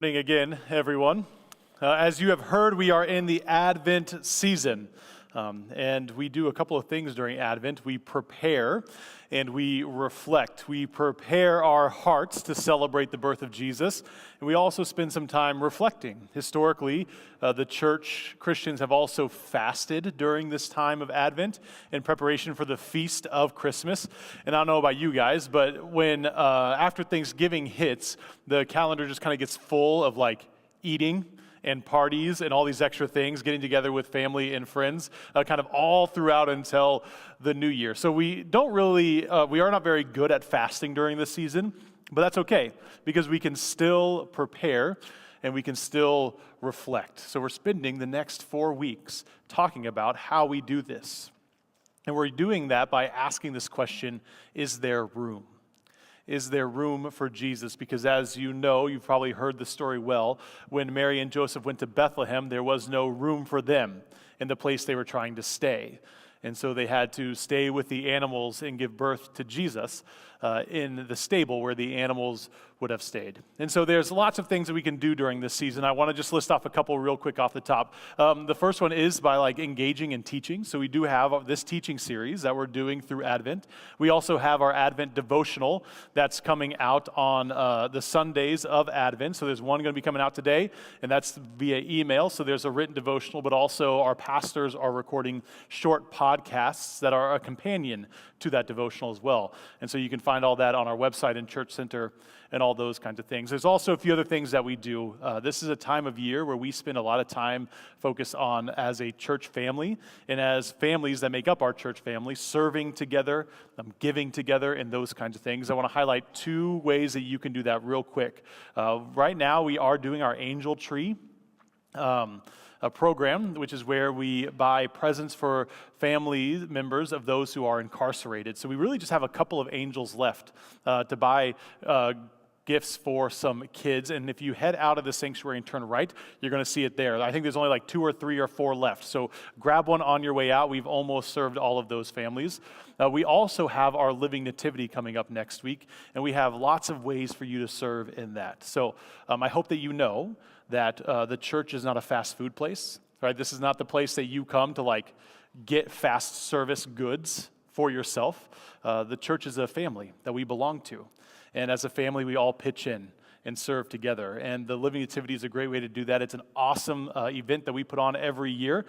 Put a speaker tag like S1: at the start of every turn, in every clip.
S1: Morning again, everyone. As you have heard, we are in the Advent season, and we do a couple of things during Advent. We prepare and we reflect. We prepare our hearts to celebrate the birth of Jesus, and we also spend some time reflecting. Historically, the church, Christians have also fasted during this time of Advent in preparation for the feast of Christmas. And I don't know about you guys, but when after Thanksgiving hits, the calendar just kind of gets full of like eating and parties and all these extra things, getting together with family and friends, kind of all throughout until the new year. So we are not very good at fasting during this season, but that's okay because we can still prepare and we can still reflect. So we're spending the next 4 weeks talking about how we do this. And we're doing that by asking this question, is there room? Is there room for Jesus? Because as you know, you've probably heard the story well, when Mary and Joseph went to Bethlehem, there was no room for them in the place they were trying to stay. And so they had to stay with the animals and give birth to Jesus in the stable where the animals would have stayed. And so there's lots of things that we can do during this season. I want to just list off a couple real quick off the top. The first one is by engaging in teaching. So we do have this teaching series that we're doing through Advent. We also have our Advent devotional that's coming out on the Sundays of Advent. So there's one going to be coming out today, and that's via email. So there's a written devotional, but also our pastors are recording short podcasts that are a companion to that devotional as well. And so you can find all that on our website and Church Center and all those kinds of things. There's also a few other things that we do. This is a time of year where we spend a lot of time focused on as a church family and as families that make up our church family, serving together, giving together, and those kinds of things. I want to highlight 2 ways that you can do that real quick. Right now, we are doing our Angel Tree a program, which is where we buy presents for family members of those who are incarcerated. So we really just have a couple of angels left to buy gifts for some kids. And if you head out of the sanctuary and turn right, you're going to see it there. I think there's only like 2 or 3 or 4 left. So grab one on your way out. We've almost served all of those families. We also have our Living Nativity coming up next week, and we have lots of ways for you to serve in that. So I hope that you know that the church is not a fast food place, right? This is not the place that you come to get fast service goods for yourself. The church is a family that we belong to. And as a family, we all pitch in and serve together. And the Living Nativity is a great way to do that. It's an awesome event that we put on every year.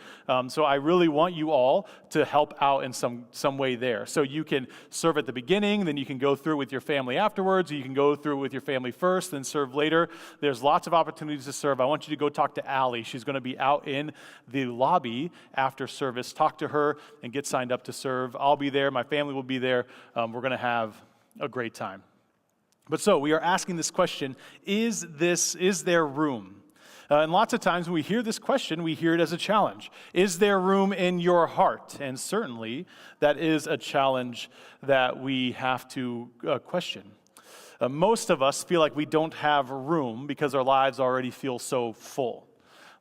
S1: So I really want you all to help out in some way there. So you can serve at the beginning, then you can go through with your family afterwards, or you can go through with your family first, then serve later. There's lots of opportunities to serve. I want you to go talk to Allie. She's going to be out in the lobby after service. Talk to her and get signed up to serve. I'll be there. My family will be there. We're going to have a great time. But so we are asking this question, is there room? And lots of times when we hear this question, we hear it as a challenge. Is there room in your heart? And certainly that is a challenge that we have to question. Most of us feel like we don't have room because our lives already feel so full.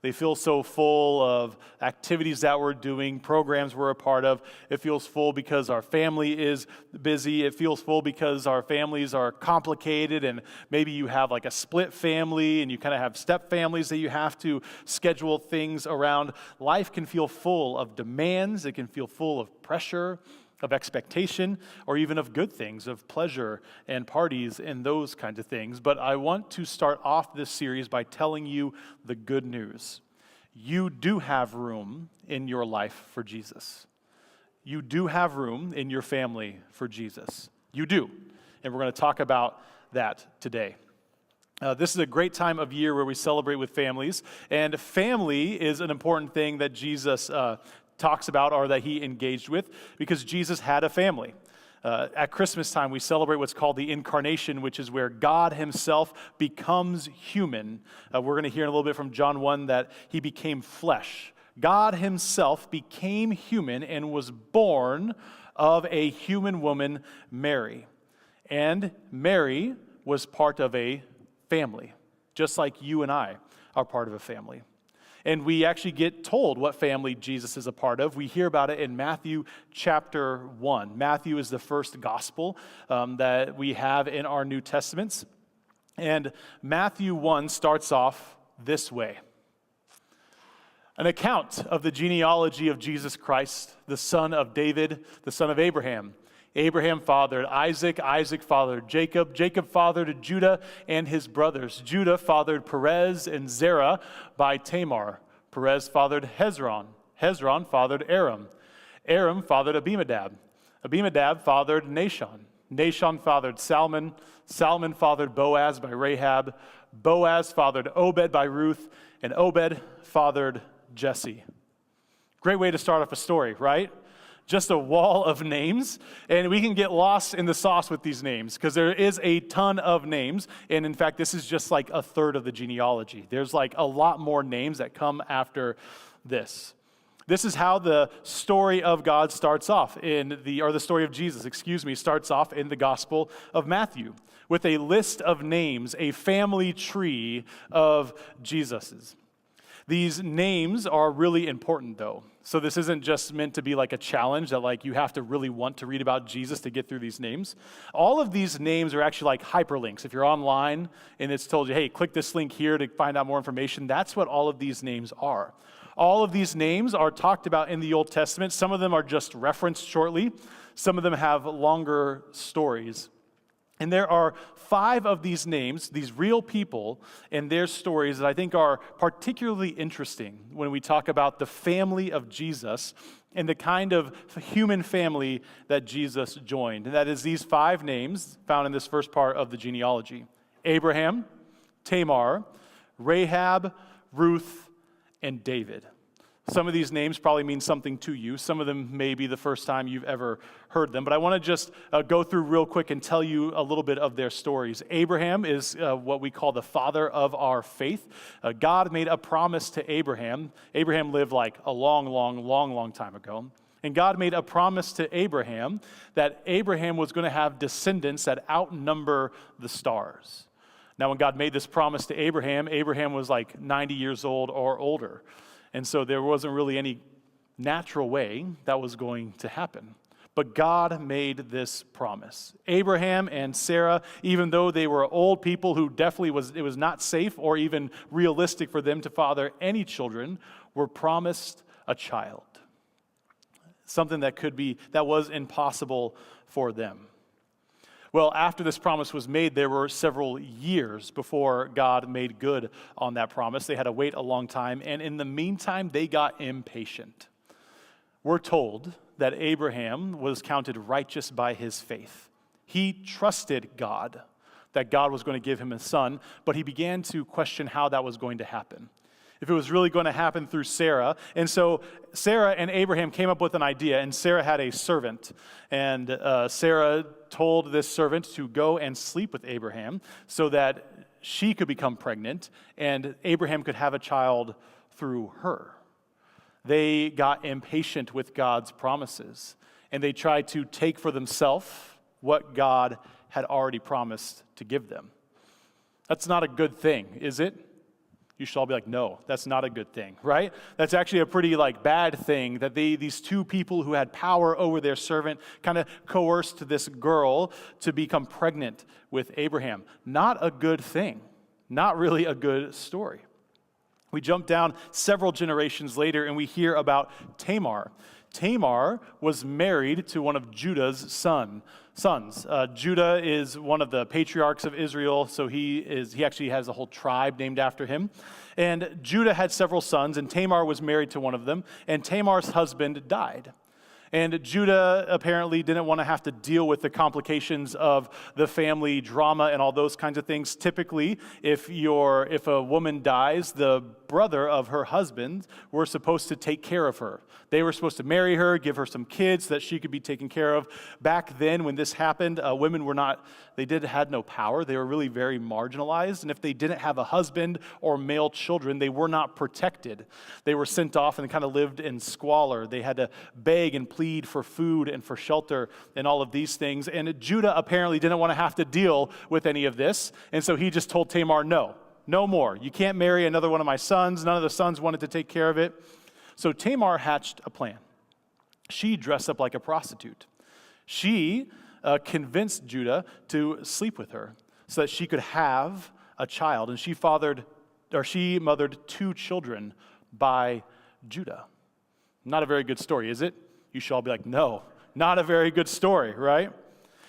S1: They feel so full of activities that we're doing, programs we're a part of. It feels full because our family is busy. It feels full because our families are complicated, and maybe you have a split family and you kind of have step families that you have to schedule things around. Life can feel full of demands. It can feel full of pressure, of expectation, or even of good things, of pleasure and parties and those kinds of things. But I want to start off this series by telling you the good news. You do have room in your life for Jesus. You do have room in your family for Jesus. You do. And we're going to talk about that today. This is a great time of year where we celebrate with families, and family is an important thing that Jesus talks about or that he engaged with because Jesus had a family. At Christmas time, we celebrate what's called the Incarnation, which is where God himself becomes human. We're going to hear in a little bit from John 1 that he became flesh. God himself became human and was born of a human woman, Mary. And Mary was part of a family, just like you and I are part of a family. And we actually get told what family Jesus is a part of. We hear about it in Matthew chapter 1. Matthew is the first gospel that we have in our New Testaments. And Matthew 1 starts off this way. An account of the genealogy of Jesus Christ, the son of David, the son of Abraham. Abraham fathered Isaac, Isaac fathered Jacob, Jacob fathered Judah and his brothers. Judah fathered Perez and Zerah by Tamar. Perez fathered Hezron. Hezron fathered Aram. Aram fathered Abinadab. Abinadab fathered Nahshon. Nahshon fathered Salmon. Salmon fathered Boaz by Rahab. Boaz fathered Obed by Ruth. And Obed fathered Jesse. Great way to start off a story, right? Just a wall of names, and we can get lost in the sauce with these names because there is a ton of names, and in fact, this is just like a third of the genealogy. There's like a lot more names that come after this. This is how the story of God starts off the story of Jesus, starts off in the Gospel of Matthew with a list of names, a family tree of Jesus's. These names are really important, though. So this isn't just meant to be like a challenge that like you have to really want to read about Jesus to get through these names. All of these names are actually like hyperlinks. If you're online and it's told you, hey, click this link here to find out more information, that's what all of these names are. All of these names are talked about in the Old Testament. Some of them are just referenced shortly. Some of them have longer stories. And there are 5 of these names, these real people and their stories that I think are particularly interesting when we talk about the family of Jesus and the kind of human family that Jesus joined. And that is these 5 names found in this first part of the genealogy: Abraham, Tamar, Rahab, Ruth, and David. Some of these names probably mean something to you. Some of them may be the first time you've ever heard them. But I want to just go through real quick and tell you a little bit of their stories. Abraham is what we call the father of our faith. God made a promise to Abraham. Abraham lived like a long time ago. And God made a promise to Abraham that Abraham was going to have descendants that outnumber the stars. Now, when God made this promise to Abraham, Abraham was like 90 years old or older. And so there wasn't really any natural way that was going to happen. But God made this promise. Abraham and Sarah, even though they were old people who definitely it was not safe or even realistic for them to father any children, were promised a child. Something that was impossible for them. Well, after this promise was made, there were several years before God made good on that promise. They had to wait a long time, and in the meantime, they got impatient. We're told that Abraham was counted righteous by his faith. He trusted God, that God was going to give him a son, but he began to question how that was going to happen. If it was really going to happen through Sarah. And so Sarah and Abraham came up with an idea, and Sarah had a servant. And Sarah told this servant to go and sleep with Abraham so that she could become pregnant, and Abraham could have a child through her. They got impatient with God's promises, and they tried to take for themselves what God had already promised to give them. That's not a good thing, is it? You should all be like, no, that's not a good thing, right? That's actually a pretty bad thing that these 2 people who had power over their servant kind of coerced this girl to become pregnant with Abraham. Not a good thing. Not really a good story. We jump down several generations later and we hear about Tamar. Tamar was married to one of Judah's sons. Judah is one of the patriarchs of Israel, so he actually has a whole tribe named after him. And Judah had several sons, and Tamar was married to one of them, and Tamar's husband died. And Judah apparently didn't want to have to deal with the complications of the family drama and all those kinds of things. Typically, if a woman dies, the brother of her husband were supposed to take care of her. They were supposed to marry her, give her some kids so that she could be taken care of. Back then, when this happened, women had no power. They were really very marginalized. And if they didn't have a husband or male children, they were not protected. They were sent off and kind of lived in squalor. They had to beg and plead for food and for shelter and all of these things. And Judah apparently didn't want to have to deal with any of this. And so he just told Tamar, no more. You can't marry another one of my sons. None of the sons wanted to take care of it. So Tamar hatched a plan. She dressed up like a prostitute. She convinced Judah to sleep with her. so that she could have a child. And she mothered 2 children by Judah. Not a very good story, is it? You should all be like, no, not a very good story, right?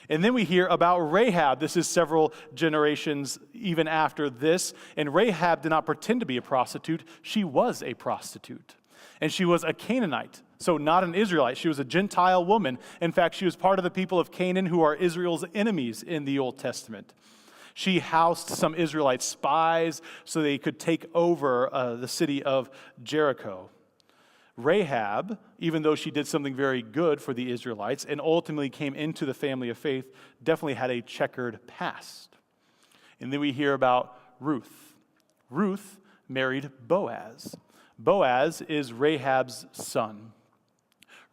S1: And then we hear about Rahab. This is several generations even after this. And Rahab did not pretend to be a prostitute. She was a prostitute. And she was a Canaanite, so not an Israelite. She was a Gentile woman. In fact, she was part of the people of Canaan who are Israel's enemies in the Old Testament. She housed some Israelite spies so they could take over the city of Jericho. Rahab, even though she did something very good for the Israelites and ultimately came into the family of faith, definitely had a checkered past. And then we hear about Ruth. Ruth married Boaz. Boaz is Rahab's son.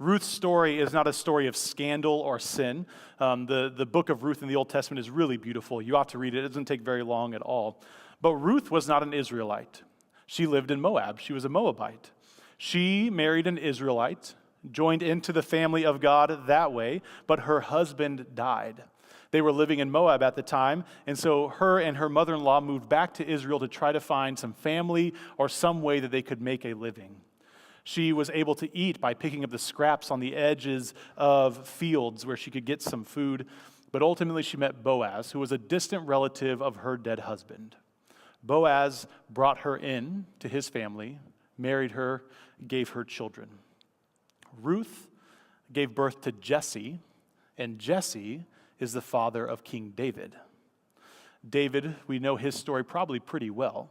S1: Ruth's story is not a story of scandal or sin. The book of Ruth in the Old Testament is really beautiful. You ought to read it. It doesn't take very long at all. But Ruth was not an Israelite. She lived in Moab. She was a Moabite. She married an Israelite, joined into the family of God that way, but her husband died. They were living in Moab at the time, and so her and her mother-in-law moved back to Israel to try to find some family or some way that they could make a living. She was able to eat by picking up the scraps on the edges of fields where she could get some food, but ultimately she met Boaz, who was a distant relative of her dead husband. Boaz brought her in to his family, married her, gave her children. Ruth gave birth to Jesse, and Jesse is the father of King David. David, we know his story probably pretty well,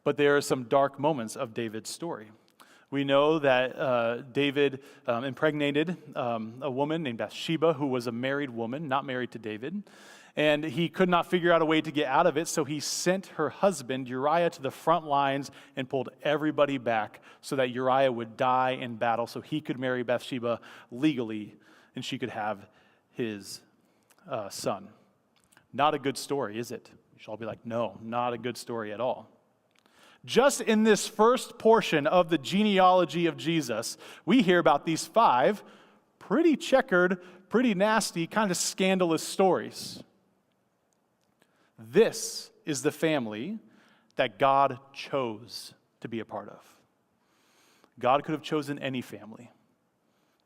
S1: but there are some dark moments of David's story. We know that David impregnated a woman named Bathsheba, who was a married woman, not married to David. And he could not figure out a way to get out of it, so he sent her husband, Uriah, to the front lines and pulled everybody back so that Uriah would die in battle so he could marry Bathsheba legally and she could have his son. Not a good story, is it? You should all be like, no, not a good story at all. Just in this first portion of the genealogy of Jesus, we hear about these 5 pretty checkered, pretty nasty, kind of scandalous stories. This is the family that God chose to be a part of. God could have chosen any family.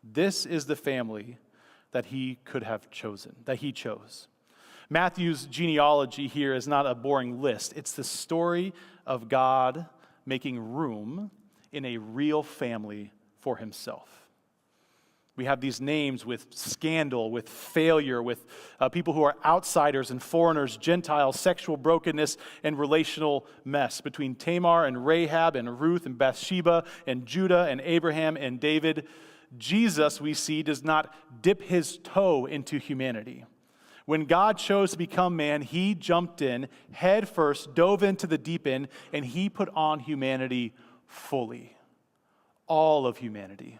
S1: This is the family that he could have chosen, that he chose. Matthew's genealogy here is not a boring list. It's the story of God making room in a real family for himself. We have these names with scandal, with failure, with people who are outsiders and foreigners, Gentiles, sexual brokenness, and relational mess between Tamar and Rahab and Ruth and Bathsheba and Judah and Abraham and David. Jesus, we see, does not dip his toe into humanity. When God chose to become man, he jumped in head first, dove into the deep end, and he put on humanity fully. All of humanity.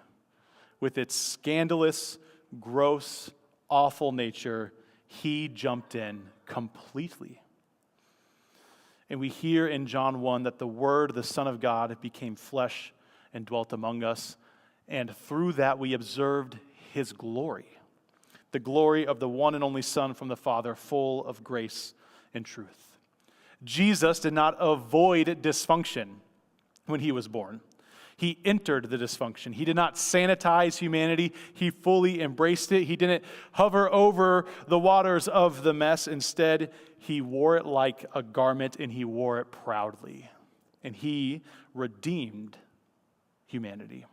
S1: With its scandalous, gross, awful nature, he jumped in completely. And we hear in John 1 that the Word, the Son of God, became flesh and dwelt among us. And through that we observed his glory. The glory of the one and only Son from the Father, full of grace and truth. Jesus did not avoid dysfunction when he was born. He entered the dysfunction. He did not sanitize humanity. He fully embraced it. He didn't hover over the waters of the mess. Instead, he wore it like a garment, and he wore it proudly. And he redeemed humanity.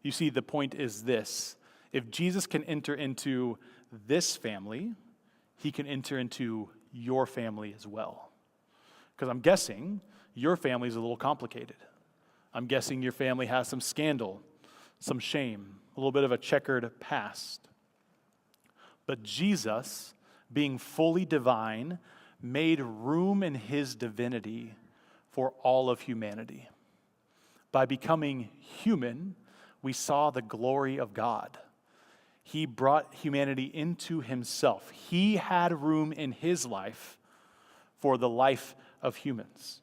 S1: You see, the point is this. If Jesus can enter into this family, he can enter into your family as well. Because I'm guessing your family is a little complicated. I'm guessing your family has some scandal, some shame, a little bit of a checkered past. But Jesus, being fully divine, made room in his divinity for all of humanity. By becoming human, we saw the glory of God. He brought humanity into himself. He had room in his life for the life of humans.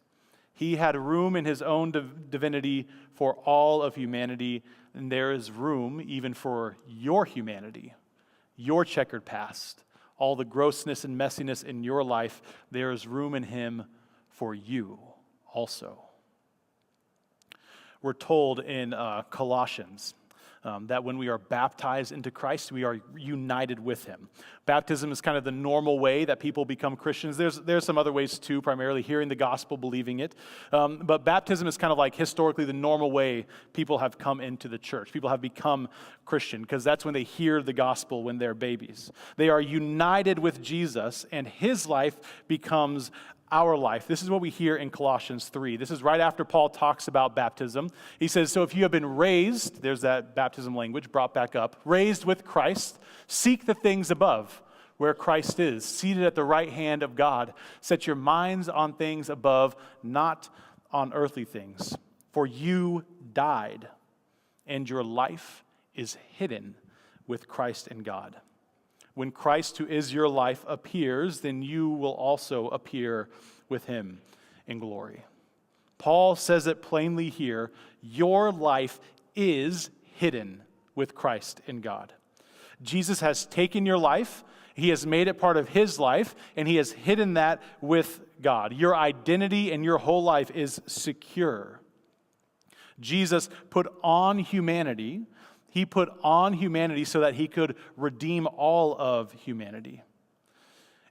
S1: He had room in his own divinity for all of humanity, and there is room even for your humanity, your checkered past, all the grossness and messiness in your life, there is room in him for you also. We're told in Colossians that when we are baptized into Christ, we are united with him. Baptism is kind of the normal way that people become Christians. There's some other ways too, primarily hearing the gospel, believing it. But baptism is kind of like historically the normal way people have come into the church. People have become Christian because that's when they hear the gospel when they're babies. They are united with Jesus, and his life becomes our life. This is what we hear in Colossians 3. This is right after Paul talks about baptism. He says, so if you have been raised, there's that baptism language brought back up, raised with Christ, seek the things above where Christ is, seated at the right hand of God. Set your minds on things above, not on earthly things. For you died, and your life is hidden with Christ in God. When Christ, who is your life, appears, then you will also appear with him in glory. Paul says it plainly here, your life is hidden with Christ in God. Jesus has taken your life, he has made it part of his life, and he has hidden that with God. Your identity and your whole life is secure. Jesus put on humanity. He put on humanity so that he could redeem all of humanity.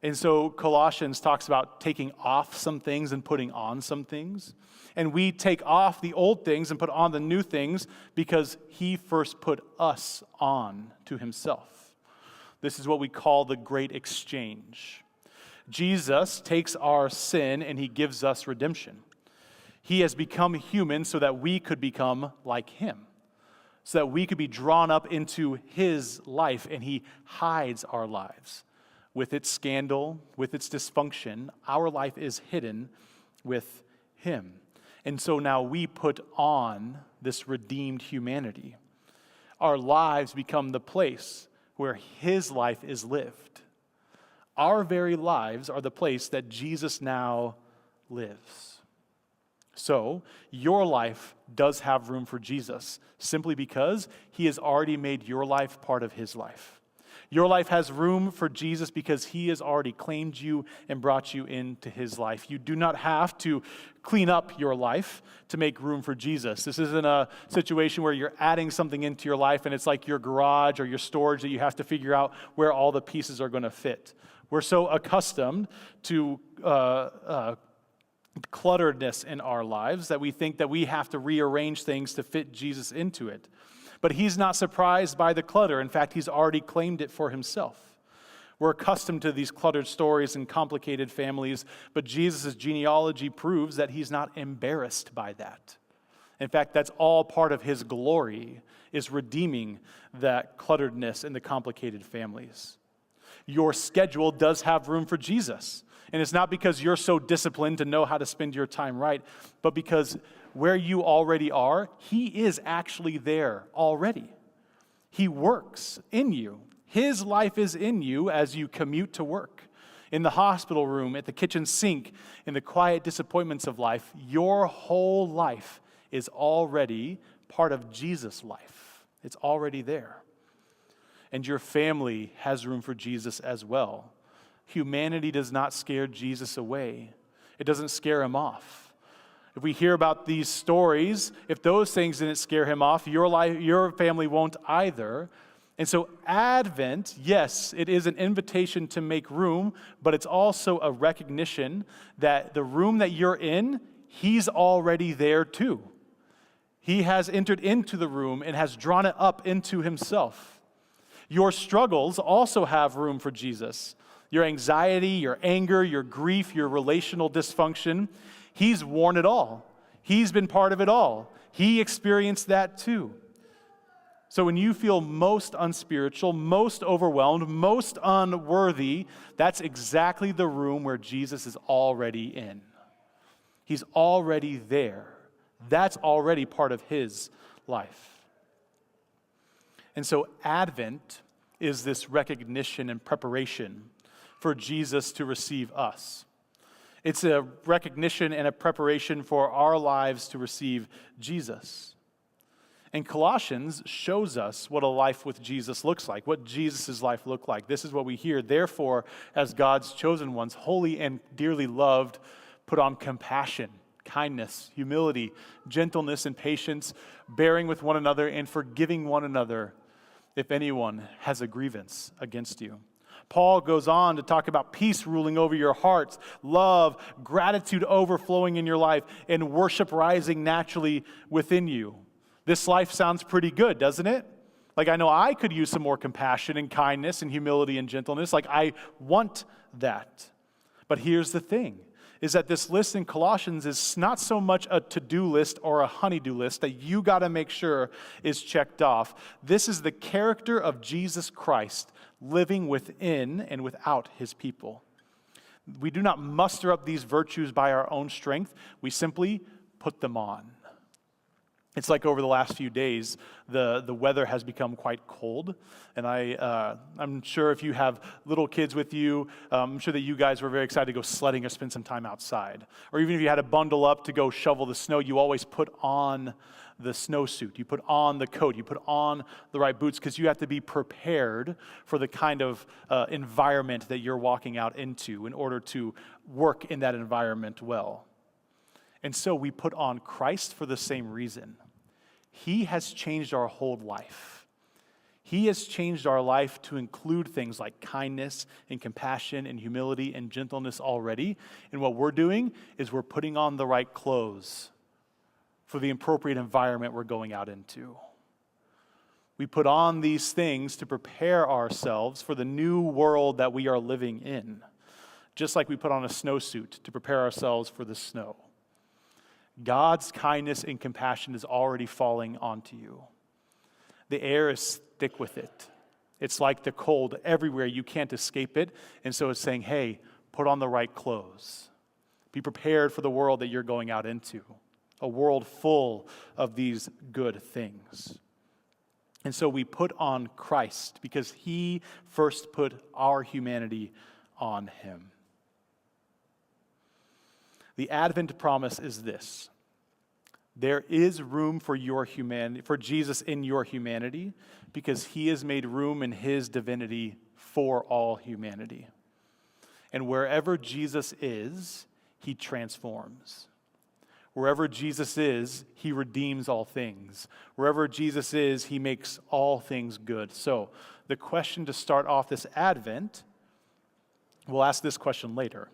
S1: And so Colossians talks about taking off some things and putting on some things. And we take off the old things and put on the new things because he first put us on to himself. This is what we call the great exchange. Jesus takes our sin and he gives us redemption. He has become human so that we could become like him, so that we could be drawn up into his life, and he hides our lives. With its scandal, with its dysfunction, our life is hidden with him. And so now we put on this redeemed humanity. Our lives become the place where his life is lived. Our very lives are the place that Jesus now lives. So, your life does have room for Jesus, simply because he has already made your life part of his life. Your life has room for Jesus because he has already claimed you and brought you into his life. You do not have to clean up your life to make room for Jesus. This isn't a situation where you're adding something into your life and it's like your garage or your storage that you have to figure out where all the pieces are going to fit. We're so accustomed to clutteredness in our lives that we think that we have to rearrange things to fit Jesus into it. But he's not surprised by the clutter. In fact, he's already claimed it for himself. We're accustomed to these cluttered stories and complicated families, but Jesus' genealogy proves that he's not embarrassed by that. In fact, that's all part of his glory, is redeeming that clutteredness in the complicated families. Your schedule does have room for Jesus. And it's not because you're so disciplined to know how to spend your time right, but because where you already are, he is actually there already. He works in you. His life is in you as you commute to work. In the hospital room, at the kitchen sink, in the quiet disappointments of life, your whole life is already part of Jesus' life. It's already there. And your family has room for Jesus as well. Humanity does not scare Jesus away. It doesn't scare him off. If we hear about these stories, if those things didn't scare him off, your family won't either. And so Advent, yes, it is an invitation to make room, but it's also a recognition that the room that you're in, he's already there too. He has entered into the room and has drawn it up into himself. Your struggles also have room for Jesus. Your anxiety, your anger, your grief, your relational dysfunction, he's worn it all. He's been part of it all. He experienced that too. So when you feel most unspiritual, most overwhelmed, most unworthy, that's exactly the room where Jesus is already in. He's already there. That's already part of his life. And so Advent is this recognition and preparation for Jesus to receive us. It's a recognition and a preparation for our lives to receive Jesus. And Colossians shows us what a life with Jesus looks like, what Jesus' life looked like. This is what we hear. Therefore, as God's chosen ones, holy and dearly loved, put on compassion, kindness, humility, gentleness, and patience, bearing with one another and forgiving one another if anyone has a grievance against you. Paul goes on to talk about peace ruling over your hearts, love, gratitude overflowing in your life, and worship rising naturally within you. This life sounds pretty good, doesn't it? Like, I know I could use some more compassion and kindness and humility and gentleness. Like, I want that. But here's the thing, is that this list in Colossians is not so much a to-do list or a honey-do list that you got to make sure is checked off. This is the character of Jesus Christ living within and without his people. We do not muster up these virtues by our own strength. We simply put them on. It's like over the last few days, the weather has become quite cold, and I'm sure if you have little kids with you, I'm sure that you guys were very excited to go sledding or spend some time outside. Or even if you had to bundle up to go shovel the snow, you always put on the snowsuit, you put on the coat, you put on the right boots, because you have to be prepared for the kind of environment that you're walking out into in order to work in that environment well. And so we put on Christ for the same reason. He has changed our whole life. He has changed our life to include things like kindness and compassion and humility and gentleness already. And what we're doing is we're putting on the right clothes for the appropriate environment we're going out into. We put on these things to prepare ourselves for the new world that we are living in, just like we put on a snowsuit to prepare ourselves for the snow. God's kindness and compassion is already falling onto you. The air is thick with it. It's like the cold everywhere. You can't escape it. And so it's saying, hey, put on the right clothes. Be prepared for the world that you're going out into, a world full of these good things. And so we put on Christ because he first put our humanity on him. The Advent promise is this: there is room for your humanity, for Jesus in your humanity, because he has made room in his divinity for all humanity. And wherever Jesus is, he transforms. Wherever Jesus is, he redeems all things. Wherever Jesus is, he makes all things good. So the question to start off this Advent, we'll ask this question later.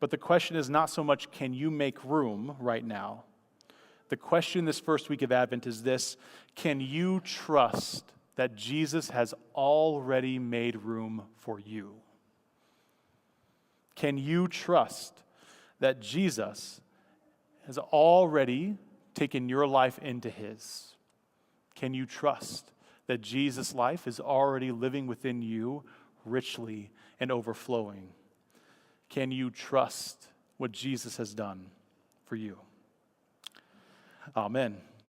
S1: But the question is not so much, can you make room right now? The question this first week of Advent is this: can you trust that Jesus has already made room for you? Can you trust that Jesus has already taken your life into his? Can you trust that Jesus' life is already living within you richly and overflowing? Can you trust what Jesus has done for you? Amen.